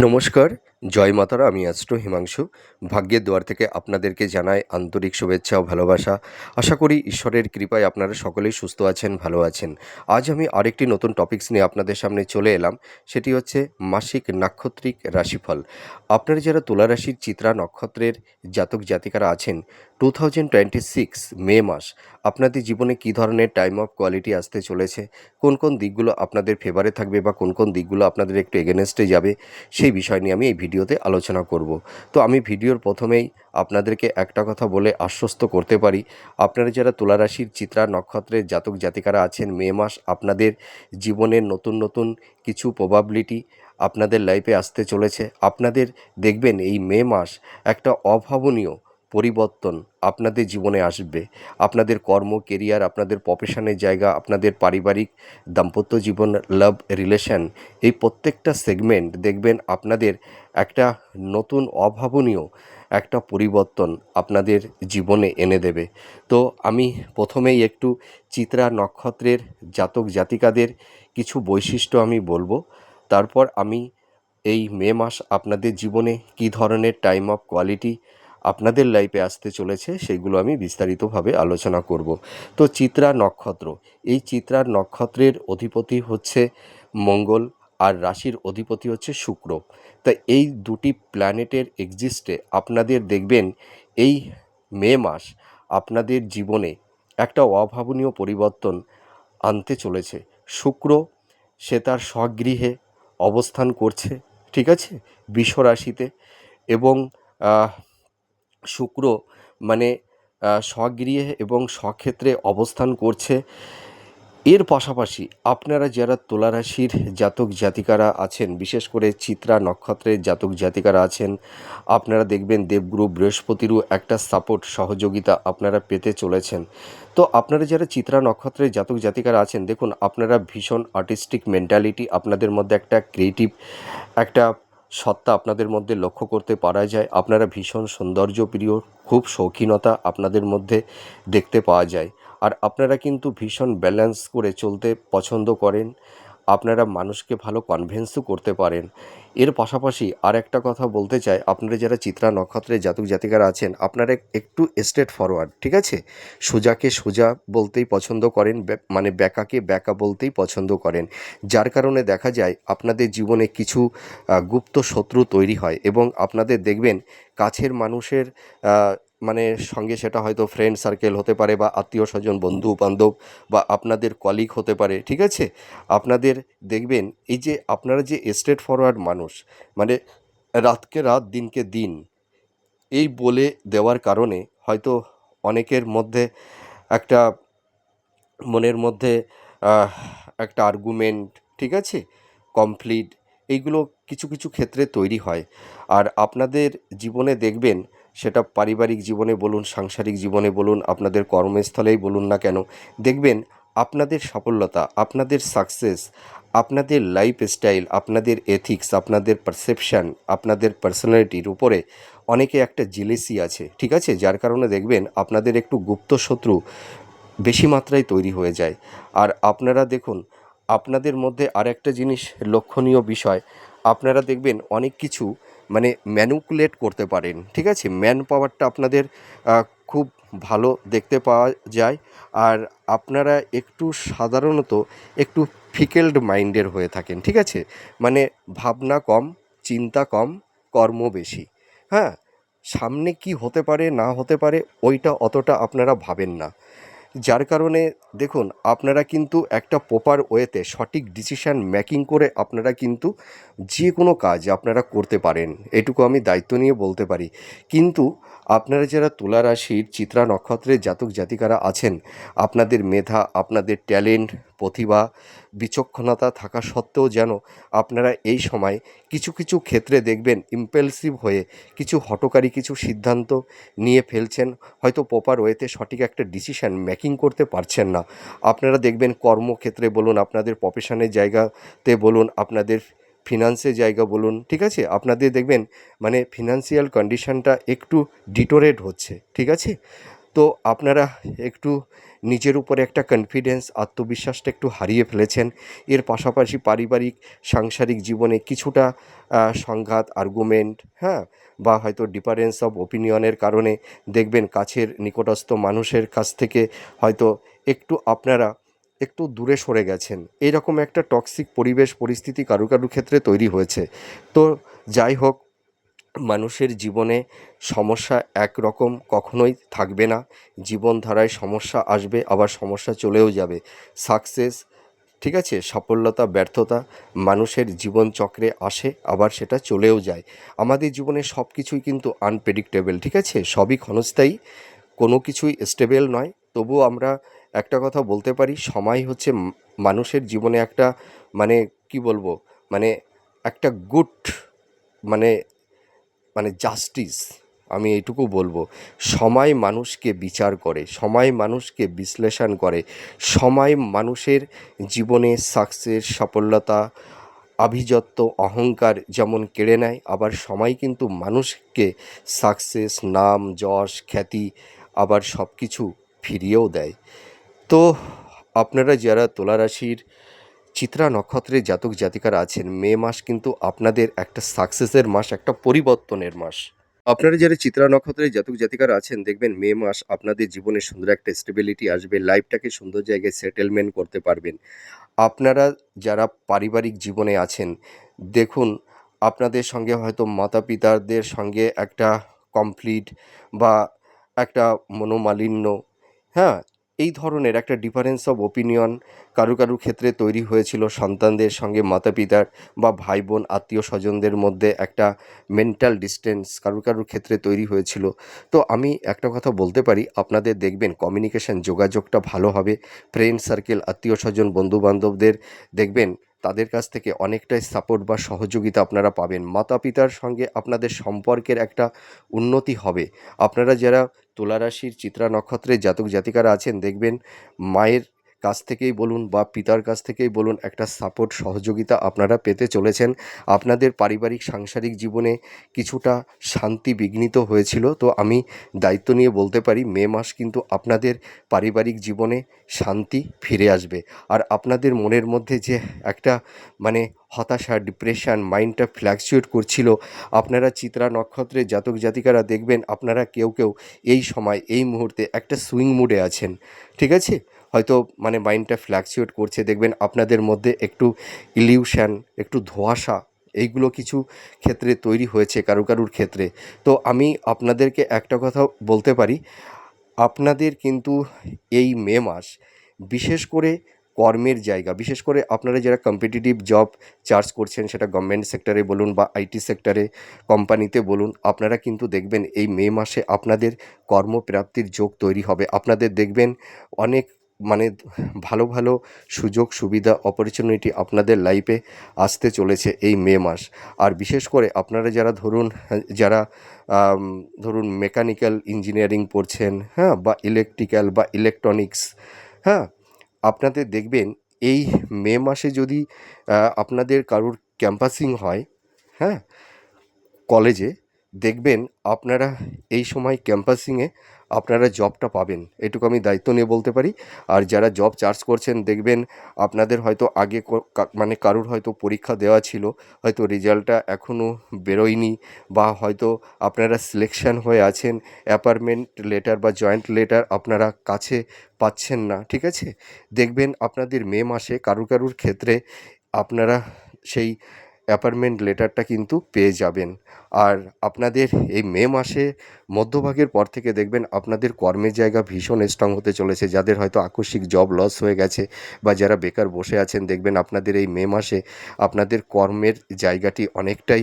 নমস্কার, জয় মাতারা। আমি অ্যাস্ট্রো হিমাংশু। ভাগ্যের দুয়ার থেকে আপনাদেরকে জানাই আন্তরিক শুভেচ্ছা ও ভালোবাসা। আশা করি ঈশ্বরের কৃপায় আপনারা সকলেই সুস্থ আছেন, ভালো আছেন। আজ আমি আরেকটি নতুন টপিকস নিয়ে আপনাদের সামনে চলে এলাম। সেটি হচ্ছে মাসিক নাক্ষত্রিক রাশিফল। আপনারা যারা তুলা রাশির চিত্রা নক্ষত্রের জাতক জাতিকারা আছেন, 2026 মে মাস আপনাদের জীবনে কী ধরনের টাইম অফ কোয়ালিটি আসতে চলেছে, কোন কোন দিকগুলো আপনাদের ফেভারে থাকবে বা কোন কোন দিকগুলো আপনাদের একটু এগেনস্টে যাবে, সেই বিষয় নিয়ে আমি এই ভিডিওতে আলোচনা করব। তো আমি ভিডিওর প্রথমেই আপনাদেরকে একটা কথা বলে আশ্বস্ত করতে পারি, আপনারা যারা তুলা রাশির চিত্রা নক্ষত্রের জাতক জাতিকারা আছেন, মে মাস আপনাদের জীবনের নতুন নতুন কিছু প্রবাবিলিটি আপনাদের লাইফে আসতে চলেছে। আপনাদের দেখবেন এই মে মাস একটা অভাবনীয় পরিবর্তন আপনাদের জীবনে আসবে। আপনাদের কর্ম, কেরিয়ার, আপনাদের প্রফেশনের জায়গা, আপনাদের পারিবারিক দাম্পত্য জীবন, লাভ রিলেশন, এই প্রত্যেকটা সেগমেন্ট দেখবেন আপনাদের একটা নতুন অভাবনীয় একটা পরিবর্তন আপনাদের জীবনে এনে দেবে। তো আমি প্রথমেই একটু চিত্রা নক্ষত্রের জাতক জাতিকাদের কিছু বৈশিষ্ট্য আমি বলবো। তারপর আমি এই মে মাস আপনাদের জীবনে কী ধরনের টাইম অফ কোয়ালিটি আপনাদের লাইফে আসতে চলেছে সেগুলো আমি বিস্তারিতভাবে আলোচনা করব। তো চিত্রা নক্ষত্র, এই চিত্রা নক্ষত্রের অধিপতি হচ্ছে মঙ্গল, আর রাশির অধিপতি হচ্ছে শুক্র। তাই এই দুটি প্ল্যানেটের এক্সিস্টে আপনাদের দেখবেন এই মে মাস আপনাদের জীবনে একটা অভাবনীয় পরিবর্তন আনতে চলেছে। শুক্র সে তার স্বগৃহে অবস্থান করছে, ঠিক আছে, বৃষ রাশিতে। এবং আহ, শুক্র মানে স্বগৃহে এবং স্বক্ষেত্রে অবস্থান করছে। এর পাশাপাশি আপনারা যারা তুলা রাশির জাতক জাতিকারা আছেন, বিশেষ করে চিত্রা নক্ষত্রের জাতক জাতিকারা আছেন, আপনারা দেখবেন দেবগুরু বৃহস্পতিরও একটা সাপোর্ট, সহযোগিতা আপনারা পেতে চলেছেন। তো আপনারা যারা চিত্রা নক্ষত্রের জাতক জাতিকারা আছেন, দেখুন আপনারা ভীষণ আর্টিস্টিক মেন্টালিটি, আপনাদের মধ্যে একটা ক্রিয়েটিভ একটা সত্তা আপনাদের মধ্যে লক্ষ্য করতে পারা যায়। আপনারা ভীষণ সৌন্দর্যপ্রিয়, খুব শৌখিনতা আপনাদের মধ্যে দেখতে পাওয়া যায়। আর আপনারা কিন্তু ভীষণ ব্যালেন্স করে চলতে পছন্দ করেন। আপনারা মানুষকে ভালো কনভিন্সও করতে পারেন। এর পাশাপাশি আর একটা কথা বলতে চাই, আপনারা যারা চিত্রা নক্ষত্রের জাতক জাতিকারা আছেন, আপনারা একটু স্ট্রেট ফরওয়ার্ড, ঠিক আছে, সোজাকে সোজা বলতেই পছন্দ করেন, মানে ব্যাকাকে ব্যাকা বলতেই পছন্দ করেন। যার কারণে দেখা যায় আপনাদের জীবনে কিছু গুপ্ত শত্রু তৈরি হয়, এবং আপনাদের দেখবেন কাছের মানুষের মানে সঙ্গে, সেটা হয়তো ফ্রেন্ড সার্কেল হতে পারে বা আত্মীয় স্বজন, বন্ধু বান্ধব, বা আপনাদের কলিগ হতে পারে, ঠিক আছে। আপনাদের দেখবেন এই যে আপনারা যে স্ট্রেট ফরওয়ার্ড মানুষ, মানে রাতকে রাত দিনকে দিন এই বলে দেওয়ার কারণে হয়তো অনেকের মধ্যে একটা মনের মধ্যে আহ, একটা আর্গুমেন্ট, ঠিক আছে, কমপ্লিট, এইগুলো কিছু কিছু ক্ষেত্রে তৈরি হয়। আর আপনাদের জীবনে দেখবেন, সেটা পারিবারিক জীবনে বলুন, সাংসারিক জীবনে বলুন, আপনাদের কর্মস্থলেই বলুন না কেন, দেখবেন আপনাদের সফলতা, আপনাদের সাকসেস, আপনাদের লাইফস্টাইল, আপনাদের এথিক্স, আপনাদের পারসেপশান, আপনাদের পার্সোনালিটির উপরে অনেকে একটা জেলেসি আছে, ঠিক আছে, যার কারণে দেখবেন আপনাদের একটু গুপ্ত শত্রু বেশি মাত্রায় তৈরি হয়ে যায়। আর আপনারা দেখুন, আপনাদের মধ্যে আর একটা জিনিস লক্ষণীয় বিষয়, আপনারা দেখবেন অনেক কিছু মানে ম্যানুপুলেট করতে পারেন, ঠিক আছে, ম্যান পাওয়ারটা আপনাদের খুব ভালো দেখতে পাওয়া যায়। আর আপনারা একটু সাধারণত একটু ফিকেলড মাইন্ডের হয়ে থাকেন, ঠিক আছে, মানে ভাবনা কম, চিন্তা কম, কর্ম বেশি। হ্যাঁ, সামনে কি হতে পারে না হতে পারে ওইটা অতটা আপনারা ভাবেন না। যার কারণে দেখুন আপনারা কিন্তু একটা প্রপার ওয়েতে সঠিক ডিসিশান মেকিং করে আপনারা কিন্তু যে কোনো কাজ আপনারা করতে পারেন, এটুকু আমি দায়িত্ব নিয়ে বলতে পারি। কিন্তু আপনারা যারা তুলা রাশির চিত্রা নক্ষত্রের জাতক জাতিকারা আছেন, আপনাদের মেধা, আপনাদের ট্যালেন্ট, প্রতিভা, বিচক্ষণতা থাকা সত্ত্বেও যেন আপনারা এই সময় কিছু কিছু ক্ষেত্রে দেখবেন ইম্পালসিভ হয়ে কিছু হঠকারী কিছু সিদ্ধান্ত নিয়ে ফেলছেন, হয়তো প্রপার ওয়েতে সঠিক একটা ডিসিশান মেকিং করতে পারছেন না। আপনারা দেখবেন কর্মক্ষেত্রে বলুন, আপনাদের প্রফেশনের জায়গাতে বলুন, আপনাদের ফিনান্সের জায়গা বলুন, ঠিক আছে, আপনাদের দেখবেন মানে ফিনান্সিয়াল কন্ডিশনটা একটু ডিটোরেট হচ্ছে, ঠিক আছে। তো আপনারা একটু নিজের উপরে একটা কনফিডেন্স, আত্মবিশ্বাসটা একটু হারিয়ে ফেলেছেন। এর পাশাপাশি পারিবারিক সাংসারিক জীবনে কিছুটা সংঘাত, আর্গুমেন্ট, হ্যাঁ, বা হয়তো ডিফারেন্স অফ ওপিনিয়নের কারণে দেখবেন কাছের নিকটস্থ মানুষের কাছ থেকে হয়তো একটু আপনারা একটু দূরে সরে গেছেন। এইরকম একটা টক্সিক পরিবেশ পরিস্থিতি কারো কারো ক্ষেত্রে তৈরি হয়েছে। তো যাই হোক, মানুষের জীবনে সমস্যা একরকম কখনোই থাকবে না। জীবনধারায় সমস্যা আসবে, আবার সমস্যা চলেও যাবে। সাকসেস, ঠিক আছে, সাফল্যতা, ব্যর্থতা মানুষের জীবনচক্রে আসে, আবার সেটা চলেও যায়। আমাদের জীবনে সব কিছুই কিন্তু আনপ্রেডিক্টেবল, ঠিক আছে, সবই ক্ষণস্থায়ী, কোনো কিছুই স্টেবল নয়। তবুও আমরা একটা কথা বলতে পারি, সময় হচ্ছে মানুষের জীবনে একটা, মানে কি বলবো, মানে একটা গুড, মানে মানে জাস্টিস, আমি এইটুকু বলবো। সময় মানুষকে বিচার করে, সময় মানুষকে বিশ্লেষণ করে, সময় মানুষের জীবনে সাকসেস, সাফল্যতা, আভিজাত্য, অহংকার যেমন কেড়ে নেয়, আবার সময় কিন্তু মানুষকে সাকসেস, নাম, যশ, খ্যাতি, আবার সব কিছু ফিরিয়েও দেয়। তো আপনারা যারা তুলা রাশির চিত্রা নক্ষত্রের জাতক জাতিকারা আছেন, মে মাস কিন্তু আপনাদের একটা সাকসেসের মাস, একটা পরিবর্তনের মাস। আপনারা যারা চিত্রা নক্ষত্রের জাতক জাতিকারা আছেন, দেখবেন মে মাস আপনাদের জীবনে সুন্দর একটা স্টেবিলিটি আসবে, লাইফটাকে সুন্দর জায়গায় সেটেলমেন্ট করতে পারবেন। আপনারা যারা পারিবারিক জীবনে আছেন, দেখুন আপনাদের সঙ্গে হয়তো মাতা পিতাদের সঙ্গে একটা কমপ্লিট বা একটা মনোমালিন্য, হ্যাঁ, এই ধরনের একটা ডিফারেন্স অফ ওপিনিয়ন কারো কারো ক্ষেত্রে তৈরি হয়েছিল সন্তানদের সঙ্গে মাতা পিতার, বা ভাই বোন আত্মীয় স্বজনদের মধ্যে একটা মেন্টাল ডিস্টেন্স কারো কারোর ক্ষেত্রে তৈরি হয়েছিল। তো আমি একটা কথা বলতে পারি, আপনাদের দেখবেন কমিউনিকেশন, যোগাযোগটা ভালো হবে। ফ্রেন্ড সার্কেল, আত্মীয় স্বজন, বন্ধুবান্ধবদের দেখবেন তাদের কাছ থেকে অনেকটাই সাপোর্ট বা সহযোগিতা আপনারা পাবেন। মাতা পিতার সঙ্গে আপনাদের সম্পর্কের একটা উন্নতি হবে। আপনারা যারা তুলা রাশির চিত্রা নক্ষত্রের জাতক জাতিকারা আছেন, দেখবেন মায়ের কাছ থেকেই বলুন বা পিতার কাছ থেকেই বলুন, একটা সাপোর্ট সহযোগিতা আপনারা পেতে চলেছেন। আপনাদের পারিবারিক সাংসারিক জীবনে কিছুটা শান্তি বিঘ্নিত হয়েছিল, তো আমি দায়িত্ব নিয়ে বলতে পারি মে মাস কিন্তু আপনাদের পারিবারিক জীবনে শান্তি ফিরে আসবে। আর আপনাদের মনের মধ্যে যে একটা, মানে হতাশা, ডিপ্রেশন, মাইন্ডটা ফ্ল্যাকচুয়েট করছিল, আপনারা চিত্রা নক্ষত্রের জাতক জাতিকারা দেখবেন আপনারা কেউ কেউ এই সময় এই মুহূর্তে একটা সুইং মুডে আছেন, ঠিক আছে, হয়তো মানে মাইন্ডটা ফ্ল্যাকচুয়েট করছে, দেখবেন আপনাদের মধ্যে একটু ইলিউশন, একটু ধোঁয়াশা, এইগুলো কিছু ক্ষেত্রে তৈরি হয়েছে কারো কারুর ক্ষেত্রে। তো আমি আপনাদেরকে একটা কথা বলতে পারি, আপনাদের কিন্তু এই মে মাস বিশেষ করে কর্মের জায়গা, বিশেষ করে আপনারা যারা কম্পিটিটিভ জব চার্জ করছেন, সেটা গভর্নমেন্ট সেক্টরে বলুন বা আইটি সেক্টরে, কোম্পানিতে বলুন, আপনারা কিন্তু দেখবেন এই মে মাসে আপনাদের কর্মপ্রাপ্তির যোগ তৈরি হবে। আপনাদের দেখবেন অনেক, মানে ভালো ভালো সুযোগ সুবিধা, অপরচুনিটি আপনাদের লাইফে আসতে চলেছে এই মে মাস। আর বিশেষ করে আপনারা যারা ধরুন, যারা আম, ধরুন মেকানিক্যাল ইঞ্জিনিয়ারিং পড়ছেন, হ্যাঁ, বা ইলেকট্রিক্যাল বা ইলেকট্রনিক্স, হ্যাঁ, আপনাদের দেখবেন এই মে মাসে যদি আপনাদের কারুর ক্যাম্পাসিং হয়, হ্যাঁ, কলেজে, দেখবেন আপনারা এই সময় ক্যাম্পাসিংয়ে আপনারা জবটা পাবেন, এটুকু আমি দায়িত্ব নিয়ে বলতে পারি। আর যারা জব চার্জ করছেন, দেখবেন আপনাদের হয়তো আগে মানে কারুর হয়তো পরীক্ষা দেওয়া ছিল, হয়তো রেজাল্টটা এখনও বেরোয়নি, বা হয়তো আপনারা সিলেকশন হয়ে আছেন, অ্যাপয়েন্টমেন্ট লেটার বা জয়েন্ট লেটার আপনারা কাছে পাচ্ছেন না, ঠিক আছে, দেখবেন আপনাদের মে মাসে কারুর কারুর ক্ষেত্রে আপনারা সেই অ্যাপয়েন্টমেন্ট লেটারটা কিন্তু পেয়ে যাবেন। আর আপনাদের এই মে মাসে মধ্যভাগের পর থেকে দেখবেন আপনাদের কর্মের জায়গা ভীষণ স্ট্রং হতে চলেছে। যাদের হয়তো আকস্মিক জব লস হয়ে গেছে বা যারা বেকার বসে আছেন, দেখবেন আপনাদের এই মে মাসে আপনাদের কর্মের জায়গাটি অনেকটাই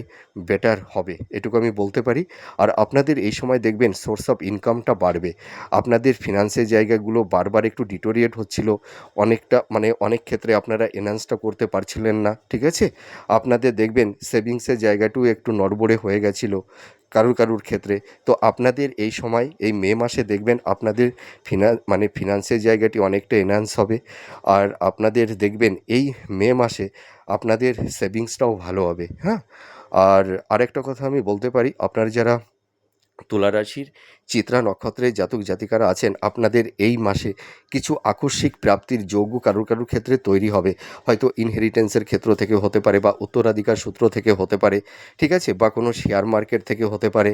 বেটার হবে, এটুকু আমি বলতে পারি। আর আপনাদের এই সময় দেখবেন সোর্স অফ ইনকামটা বাড়বে। আপনাদের ফিনান্সের জায়গাগুলো বারবার একটু ডিটোরিয়েট হচ্ছিল, অনেকটা, মানে অনেক ক্ষেত্রে আপনারা এনহান্সটা করতে পারছিলেন না, ঠিক আছে, আপনাদের দেখবেন সেভিংসের জায়গাটিও একটু নড়বড়ে হয়ে গেছিলো কারুর কারুর ক্ষেত্রে। তো আপনাদের এই সময় এই মে মাসে দেখবেন আপনাদের মানে ফিনান্সের জায়গাটি অনেকটা এনহান্স হবে। আর আপনাদের দেখবেন এই মে মাসে আপনাদের সেভিংসটাও ভালো হবে, হ্যাঁ। আর আরেকটা কথা আমি বলতে পারি, আপনারা যারা তুলা রাশির চিত্রা নক্ষত্রের জাতক জাতিকারা আছেন, আপনাদের এই মাসে কিছু আকস্মিক প্রাপ্তির যোগ্য কারুর কারুর ক্ষেত্রে তৈরি হবে। হয়তো ইনহেরিটেন্সের ক্ষেত্র থেকে হতে পারে, বা উত্তরাধিকার সূত্র থেকে হতে পারে, ঠিক আছে, বা কোনো শেয়ার মার্কেট থেকে হতে পারে।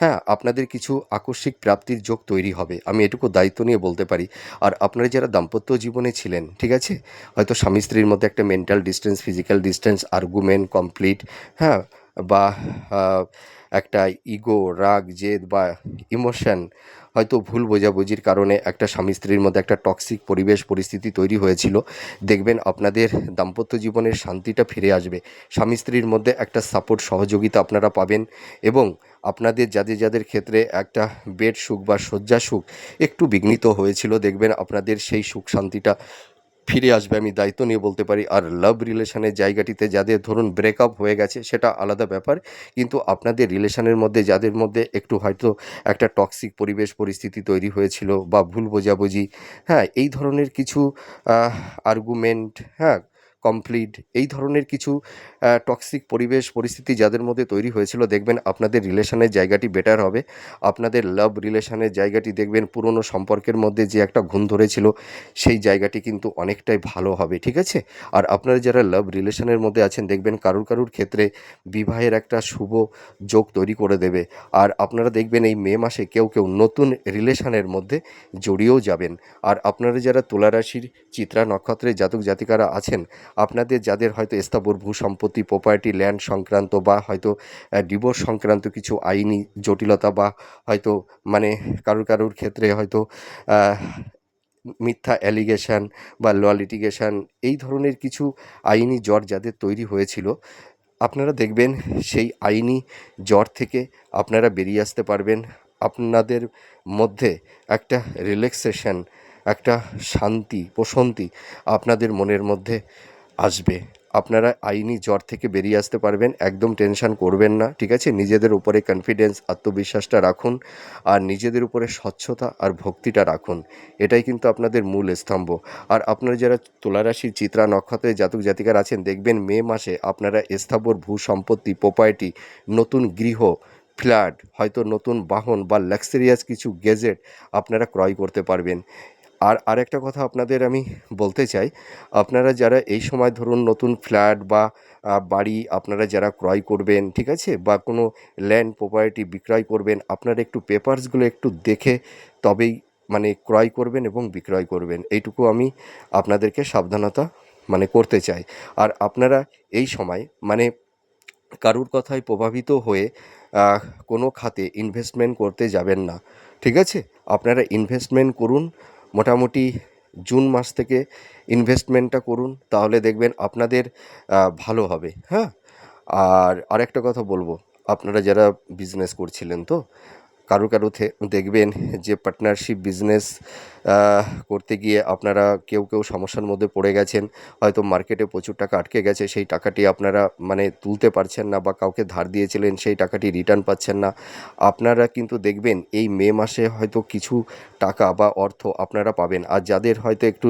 হ্যাঁ, আপনাদের কিছু আকস্মিক প্রাপ্তির যোগ তৈরি হবে, আমি এটুকু দায়িত্ব নিয়ে বলতে পারি। আর আপনারা যারা দাম্পত্য জীবনে ছিলেন, ঠিক আছে, হয়তো স্বামী স্ত্রীর মধ্যে একটা mental distance, physical distance, argument complete, হ্যাঁ, বা একটা ইগো, রাগ, জেদ বা ইমোশন, হয়তো ভুল বোঝাবুঝির কারণে একটা স্বামী স্ত্রীর মধ্যে একটা টক্সিক পরিবেশ পরিস্থিতি তৈরি হয়েছিল। দেখবেন আপনাদের দাম্পত্য জীবনের শান্তিটা ফিরে আসবে। স্বামী স্ত্রীর মধ্যে একটা সাপোর্ট, সহযোগিতা আপনারা পাবেন, এবং আপনাদের যাদের যাদের ক্ষেত্রে একটা বেড সুখ বা শয্যা সুখ একটু বিঘ্নিত হয়েছিল, দেখবেন আপনাদের সেই সুখ শান্তিটা ফিরে আসবে, আমি দায়িত্ব নিয়ে বলতে পারি। আর লাভ রিলেশনের জায়গাটিতে যাদের ধরুন ব্রেকআপ হয়ে গেছে, সেটা আলাদা ব্যাপার, কিন্তু আপনাদের রিলেশনের মধ্যে যাদের মধ্যে একটু হয়তো একটা টক্সিক পরিবেশ পরিস্থিতি তৈরি হয়েছিল, বা ভুল বোঝাবুঝি, হ্যাঁ, এই ধরনের কিছু আর্গুমেন্ট, হ্যাঁ, কমপ্লিট, এই ধরনের কিছু টক্সিক পরিবেশ পরিস্থিতি যাদের মধ্যে তৈরি হয়েছিল, দেখবেন আপনাদের রিলেশনের জায়গাটি বেটার হবে। আপনাদের লাভ রিলেশনের জায়গাটি দেখবেন পুরনো সম্পর্কের মধ্যে যে একটা ঘুণ ধরেছিল, সেই জায়গাটি কিন্তু অনেকটাই ভালো হবে, ঠিক আছে। আর আপনারা যারা লাভ রিলেশনের মধ্যে আছেন, দেখবেন কারুর কারুর ক্ষেত্রে বিবাহের একটা শুভ যোগ তৈরি করে দেবে। আর আপনারা দেখবেন এই মে মাসে কেউ কেউ নতুন রিলেশনের মধ্যে জড়িয়েও যাবেন। আর আপনারা যারা তুলা রাশির চিত্রা নক্ষত্রের জাতক জাতিকারা আছেন, আপনাদের যাদের হয়তো স্থাবর ভূ সম্পত্তি, প্রপার্টি, ল্যান্ড সংক্রান্ত, বা হয়তো ডিভোর্স সংক্রান্ত কিছু আইনি জটিলতা, বা হয়তো মানে কারুর কারুর ক্ষেত্রে হয়তো মিথ্যা অ্যালিগেশন বা ল লিটিগেশন, এই ধরনের কিছু আইনি জট যাদের তৈরি হয়েছিল, আপনারা দেখবেন সেই আইনি জট থেকে আপনারা বেরিয়ে আসতে পারবেন। আপনাদের মধ্যে একটা রিল্যাক্সেশন, একটা শান্তি, প্রশান্তি আপনাদের মনের মধ্যে আসবে। আপনারা আইনি জ্বর থেকে বেরিয়ে আসতে পারবেন, একদম টেনশন করবেন না, ঠিক আছে। নিজেদের উপরে কনফিডেন্স, আত্মবিশ্বাসটা রাখুন, আর নিজেদের উপরে স্বচ্ছতা আর ভক্তিটা রাখুন, এটাই কিন্তু আপনাদের মূল স্তম্ভ। আর আপনারা যারা তুলারাশির চিত্রা নক্ষত্রের জাতক জাতিকার আছেন, দেখবেন মে মাসে আপনারা স্থাবর ভূ সম্পত্তি, প্রপার্টি, নতুন গৃহ, ফ্ল্যাট, হয়তো নতুন বাহন বা লাক্সারিয়াস কিছু গেজেট আপনারা ক্রয় করতে পারবেন। আর আরেকটা কথা আপনাদের আমি বলতে চাই, আপনারা যারা এই সময় ধরুন নতুন ফ্ল্যাট বা বাড়ি আপনারা যারা ক্রয় করবেন, ঠিক আছে, বা কোনো ল্যান্ড প্রপার্টি বিক্রয় করবেন, আপনারা একটু পেপারসগুলো একটু দেখে তবেই মানে ক্রয় করবেন এবং বিক্রয় করবেন, এইটুকু আমি আপনাদেরকে সাবধানতা মানে করতে চাই। আর আপনারা এই সময় মানে কারুর কথায় প্রভাবিত হয়ে আহ, কোনো খাতে ইনভেস্টমেন্ট করতে যাবেন না, ঠিক আছে। আপনারা ইনভেস্টমেন্ট করুন, মোটামুটি জুন মাস থেকে ইনভেস্টমেন্টটা করুন, তাহলে দেখবেন আপনাদের ভালো হবে, হ্যাঁ। আর আরেকটা কথা বলবো, আপনারা যারা বিজনেস করছিলেন, তো কারো কারো দেখবেন যে পার্টনারশিপ বিজনেস করতে গিয়ে আপনারা কেউ কেউ সমস্যার মধ্যে পড়ে গেছেন, হয়তো মার্কেটে প্রচুর টাকা আটকে গেছে, সেই টাকাটি আপনারা মানে তুলতে পারছেন না, বা কাউকে ধার দিয়েছিলেন সেই টাকাটি রিটার্ন পাচ্ছেন না। আপনারা কিন্তু দেখবেন এই মে মাসে হয়তো কিছু টাকা বা অর্থ আপনারা পাবেন। আর যাদের হয়তো একটু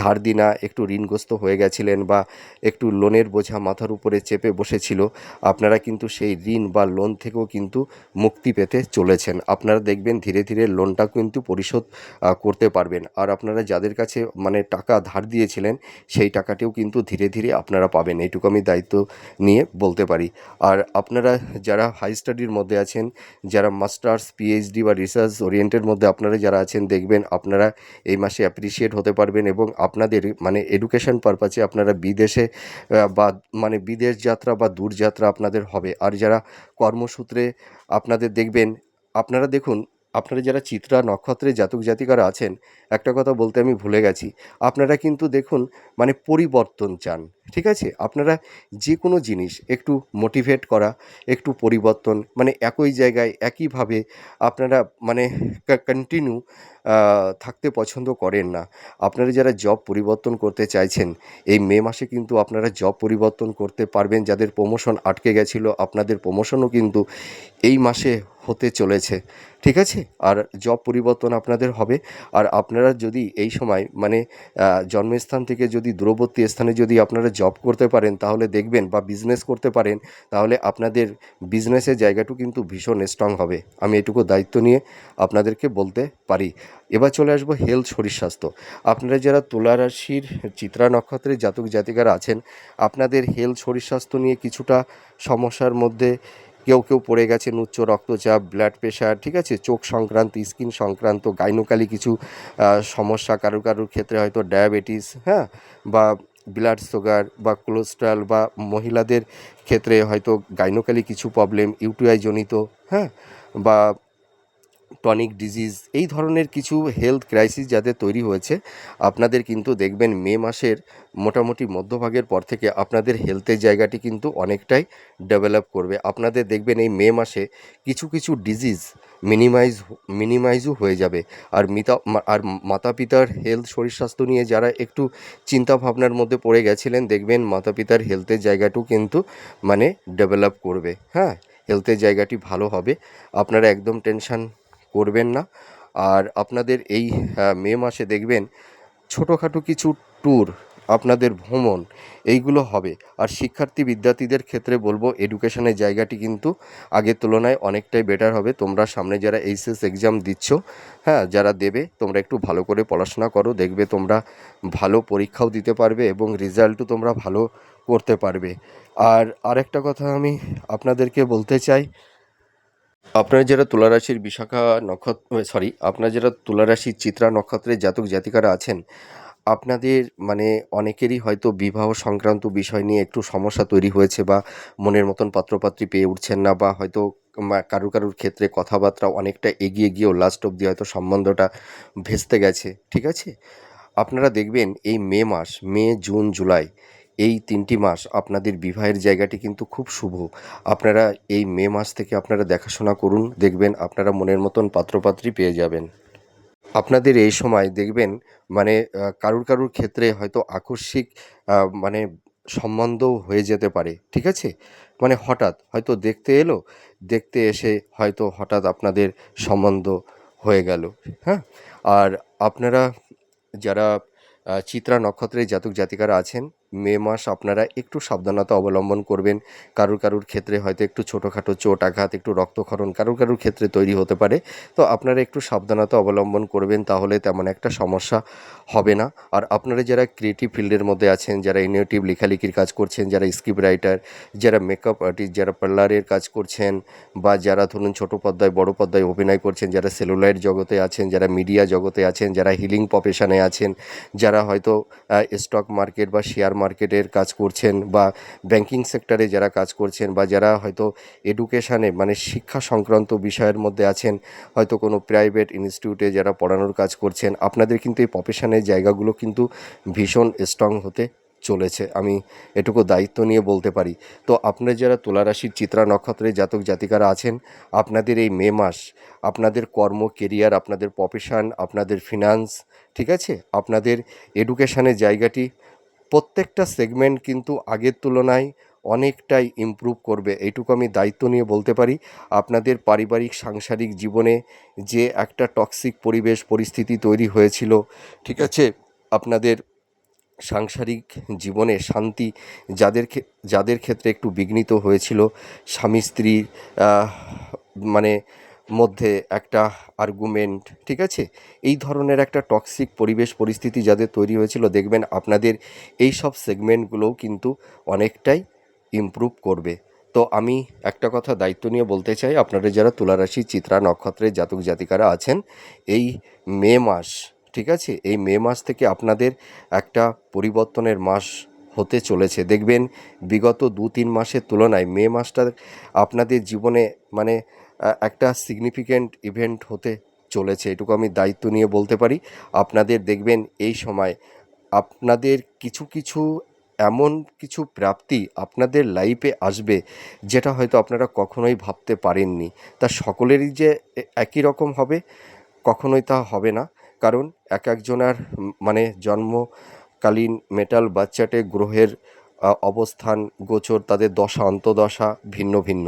ধার দিনা, একটু ঋণগ্রস্ত হয়ে গেছিলেন, বা একটু লোনের বোঝা মাথার উপরে চেপে বসেছিল, আপনারা কিন্তু সেই ঋণ বা লোন থেকেও কিন্তু মুক্তি পেতে চলেছেন। আপনারা দেখবেন ধীরে ধীরে লোনটা কিন্তু পরিশোধ করতে পারবেন। আর আপনারা যাদের কাছে মানে টাকা ধার দিয়েছিলেন, সেই টাকাটিও কিন্তু ধীরে ধীরে আপনারা পাবেন, এইটুকু আমি দায়িত্ব নিয়ে বলতে পারি। আর আপনারা যারা হাই স্টাডির মধ্যে আছেন, যারা মাস্টার্স, পিএইচডি বা রিসার্চ ওরিয়েন্টের মধ্যে আপনারা যারা আছেন, দেখবেন আপনারা এই মাসে অ্যাপ্রিসিয়েট হতে পারবেন, এবং আপনাদের মানে এডুকেশন পারপাসে আপনারা বিদেশে বা মানে বিদেশ যাত্রা বা দূর যাত্রা আপনাদের হবে। আর যারা কর্মসূত্রে আপনাদের দেখবেন, আপনারা দেখুন, আপনারা যারা চিত্রা নক্ষত্রের জাতক জাতিকারা আছেন, একটা কথা বলতে আমি ভুলে গেছি, আপনারা কিন্তু দেখুন মানে পরিবর্তন চান, ঠিক আছে। আপনারা যে কোনো জিনিস একটু মোটিভেট করা, একটু পরিবর্তন, মানে একই জায়গায় একইভাবে আপনারা মানে কন্টিনিউ থাকতে পছন্দ করেন না। আপনারা যারা জব পরিবর্তন করতে চাইছেন, এই মে মাসে কিন্তু আপনারা জব পরিবর্তন করতে পারবেন। যাদের প্রমোশন আটকে গেছিলো, আপনাদের প্রমোশনও কিন্তু এই মাসে হতে চলেছে, ঠিক আছে? আর জব পরিবর্তন আপনাদের হবে। আর আপনারা যদি এই সময় মানে জন্মস্থান থেকে যদি দূরবর্তী স্থানে যদি আপনারা জব করতে পারেন তাহলে দেখবেন, বা বিজনেস করতে পারেন তাহলে আপনাদের বিজনেসের জায়গাটু কিন্তু ভীষণ স্ট্রং হবে, আমি এটুকু দায়িত্ব নিয়ে আপনাদেরকে বলতে পারি। এবার চলে আসবো হেলথ, শরীর স্বাস্থ্য। আপনারা যারা তুলা রাশির চিত্রা নক্ষত্রের জাতক জাতিকারা আছেন, আপনাদের হেলথ, শরীর স্বাস্থ্য নিয়ে কিছুটা সমস্যার মধ্যে কেউ কেউ পড়ে গেছেন। উচ্চ রক্তচাপ, ব্লাড প্রেশার, ঠিক আছে, চোখ সংক্রান্ত, স্কিন সংক্রান্ত, গাইনোকালি কিছু সমস্যা, কারোর কারোর ক্ষেত্রে হয়তো ডায়াবেটিস, হ্যাঁ, বা ব্লাড সুগার বা কোলেস্ট্রল, বা মহিলাদের ক্ষেত্রে হয়তো গাইনোকালি কিছু প্রবলেম, ইউটিআই জনিত, হ্যাঁ, বা টনিক ডিজিজ, এই ধরনের কিছু হেলথ ক্রাইসিস যাদের তৈরি হয়েছে, আপনাদের কিন্তু দেখবেন মে মাসের মোটামুটি মধ্যভাগের পর থেকে আপনাদের হেলথের জায়গাটি কিন্তু অনেকটাই ডেভেলপ করবে। আপনাদের দেখবেন এই মে মাসে কিছু কিছু ডিজিজ মিনিমাইজও হয়ে যাবে। আর মাতা পিতার হেলথ, শরীর স্বাস্থ্য নিয়ে যারা একটু চিন্তা ভাবনার মধ্যে পড়ে গেছিলেন, দেখবেন মাতা পিতার হেলথের জায়গাটিও কিন্তু মানে ডেভেলপ করবে, হ্যাঁ, হেলথের জায়গাটি ভালো হবে। আপনারা একদম টেনশন করবেন না। আর আপনাদের এই মে মাসে দেখবেন ছোটোখাটো কিছু ট্যুর, আপনাদের ভ্রমণ, এইগুলো হবে। আর শিক্ষার্থী বিদ্যার্থীদের ক্ষেত্রে বলবো এডুকেশনের জায়গাটি কিন্তু আগের তুলনায় অনেকটাই বেটার হবে। তোমরা সামনে যারা এইচএস এক্সাম দিচ্ছ, হ্যাঁ, যারা দেবে, তোমরা একটু ভালো করে পড়াশোনা করো, দেখবে তোমরা ভালো পরীক্ষাও দিতে পারবে এবং রেজাল্টও তোমরা ভালো করতে পারবে। আর আরেকটা কথা আমি আপনাদেরকে বলতে চাই, আপনারা যারা তুলারাশির বিশাখা নক্ষত্র, আপনারা যারা তুলারাশির চিত্রা নক্ষত্রের জাতক জাতিকারা আছেন, আপনাদের মানে অনেকেরই হয়তো বিবাহ সংক্রান্ত বিষয় নিয়ে একটু সমস্যা তৈরি হয়েছে, বা মনের মতন পাত্রপাত্রী পেয়ে উঠছেন না, বা হয়তো কারুর কারুর ক্ষেত্রে কথাবার্তা অনেকটা এগিয়ে গিয়েও লাস্ট অবধি হয়তো সম্বন্ধটা ভেস্তে গেছে, ঠিক আছে? আপনারা দেখবেন এই মে মাস, মে, জুন, জুলাই, এই 3টি মাস আপনাদের বিবাহের জায়গাটি কিন্তু খুব শুভ। আপনারা এই মে মাস থেকে আপনারা দেখাশোনা করুন, দেখবেন আপনারা মনের মতন পাত্রপাত্রী পেয়ে যাবেন। আপনাদের এই সময় দেখবেন মানে কারুর কারুর ক্ষেত্রে হয়তো আকস্মিক মানে সম্বন্ধও হয়ে যেতে পারে, ঠিক আছে? মানে হঠাৎ হয়তো দেখতে এলো, দেখতে এসে হয়তো হঠাৎ আপনাদের সম্বন্ধ হয়ে গেল, হ্যাঁ? আর আপনারা যারা চিত্রা নক্ষত্রের জাতক জাতিকারা আছেন, মে মাস আপনারা একটু সাবধানতা অবলম্বন করবেন। কারুর কারুর ক্ষেত্রে হয়তো একটু ছোটোখাটো চোট আঘাত, একটু রক্তক্ষরণ কারুর কারুর ক্ষেত্রে তৈরি হতে পারে। তো আপনারা একটু সাবধানতা অবলম্বন করবেন, তাহলে তেমন একটা সমস্যা হবে না। আর আপনারা যারা ক্রিয়েটিভ ফিল্ডের মধ্যে আছেন, যারা ইনোভেটিভ লেখালেখির কাজ করছেন, যারা স্ক্রিপ্ট রাইটার, যারা মেকআপ আর্টিস্ট, যারা পার্লারের কাজ করছেন, বা যারা ধরুন ছোটো পর্দায় বড় পর্দায় অভিনয় করছেন, যারা সেলুলাইট জগতে আছেন, যারা মিডিয়া জগতে আছেন, যারা হিলিং প্রফেশনে আছেন, যারা হয়তো স্টক মার্কেট বা শেয়ার মার্কেটের কাজ করছেন, বা ব্যাংকিং সেক্টরে যারা কাজ করছেন, বা যারা হয়তো এডুকেশানে মানে শিক্ষা সংক্রান্ত বিষয়ের মধ্যে আছেন, হয়তো কোনো প্রাইভেট ইনস্টিটিউটে যারা পড়ানোর কাজ করছেন, আপনাদের কিন্তু এই প্রফেশনের জায়গাগুলো কিন্তু ভীষণ স্ট্রং হতে চলেছে, আমি এটুকু দায়িত্ব নিয়ে বলতে পারি। তো আপনারা যারা তুলারাশির চিত্রা নক্ষত্রের জাতক জাতিকারা আছেন, আপনাদের এই মে মাস আপনাদের কর্ম, কেরিয়ার, আপনাদের প্রফেশন, আপনাদের ফিনান্স, ঠিক আছে, আপনাদের এডুকেশনের জায়গাটি প্রত্যেকটা সেগমেন্ট কিন্তু আগের তুলনায় অনেকটাই ইমপ্রুভ করবে, এইটুকু আমি দায়িত্ব নিয়ে বলতে পারি। আপনাদের পারিবারিক সাংসারিক জীবনে যে একটা টক্সিক পরিবেশ পরিস্থিতি তৈরি হয়েছিল, ঠিক আছে, আপনাদের সাংসারিক জীবনে শান্তি যাদের ক্ষেত্রে একটু বিঘ্নিত হয়েছিল, স্বামী স্ত্রীর মানে মধ্যে একটা আর্গুমেন্ট, ঠিক আছে, এই ধরনের একটা টক্সিক পরিবেশ পরিস্থিতি যাদের তৈরি হয়েছিল, দেখবেন আপনাদের এই সব সেগমেন্টগুলোও কিন্তু অনেকটাই ইমপ্রুভ করবে। তো আমি একটা কথা দায়িত্ব নিয়ে বলতে চাই, আপনারা যারা তুলারাশি চিত্রা নক্ষত্রের জাতক জাতিকারা আছেন, এই মে মাস, ঠিক আছে, এই মে মাস থেকে আপনাদের একটা পরিবর্তনের মাস হতে চলেছে। দেখবেন বিগত 2-3 মাসের তুলনায় মে মাসটা আপনাদের জীবনে মানে একটা সিগনিফিক্যান্ট ইভেন্ট হতে চলেছে, এটুকু আমি দায়িত্ব নিয়ে বলতে পারি। আপনাদের দেখবেন এই সময় আপনাদের কিছু কিছু এমন কিছু প্রাপ্তি আপনাদের লাইফে আসবে, যেটা হয়তো আপনারা কখনোই ভাবতে পারেননি। তা সকলেরই যে একই রকম হবে, কখনোই তা হবে না। কারণ এক একজনার মানে জন্মকালীন মেটাল বাচ্চাটে গ্রহের অবস্থান গোচর, তাদের দশা অন্তদশা ভিন্ন ভিন্ন।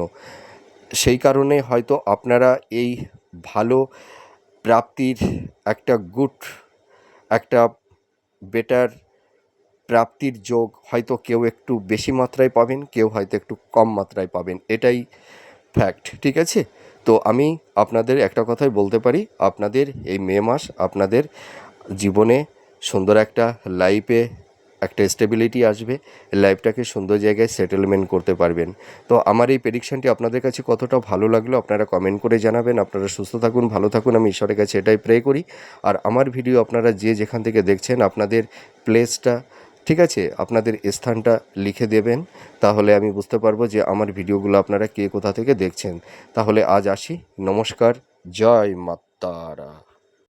সেই কারণে হয়তো আপনারা এই ভালো প্রাপ্তির একটা একটা বেটার প্রাপ্তির যোগ হয়তো কেউ একটু বেশি মাত্রায় পাবেন, কেউ হয়তো একটু কম মাত্রায় পাবেন, এটাই ফ্যাক্ট। ঠিক আছে? তো আমি আপনাদের একটা কথাই বলতে পারি, আপনাদের এই মে মাস আপনাদের জীবনে সুন্দর একটা লাইফে একটা স্টেবিলিটি আসবে, লাইফটাকে সুন্দর জায়গায় সেটেলমেন্ট করতে পারবেন। তো আমার এই প্রেডিকশানটি আপনাদের কাছে কতটা ভালো লাগলো আপনারা কমেন্ট করে জানাবেন। আপনারা সুস্থ থাকুন, ভালো থাকুন, আমি ঈশ্বরের কাছে এটাই প্রে করি। আর আমার ভিডিও আপনারা যে যেখান থেকে দেখছেন আপনাদের প্লেসটা, ঠিক আছে, আপনাদের স্থানটা লিখে দেবেন, তাহলে আমি বুঝতে পারবো যে আমার ভিডিওগুলো আপনারা কে কোথা থেকে দেখছেন। তাহলে আজ আসি, নমস্কার, জয় মা তারা।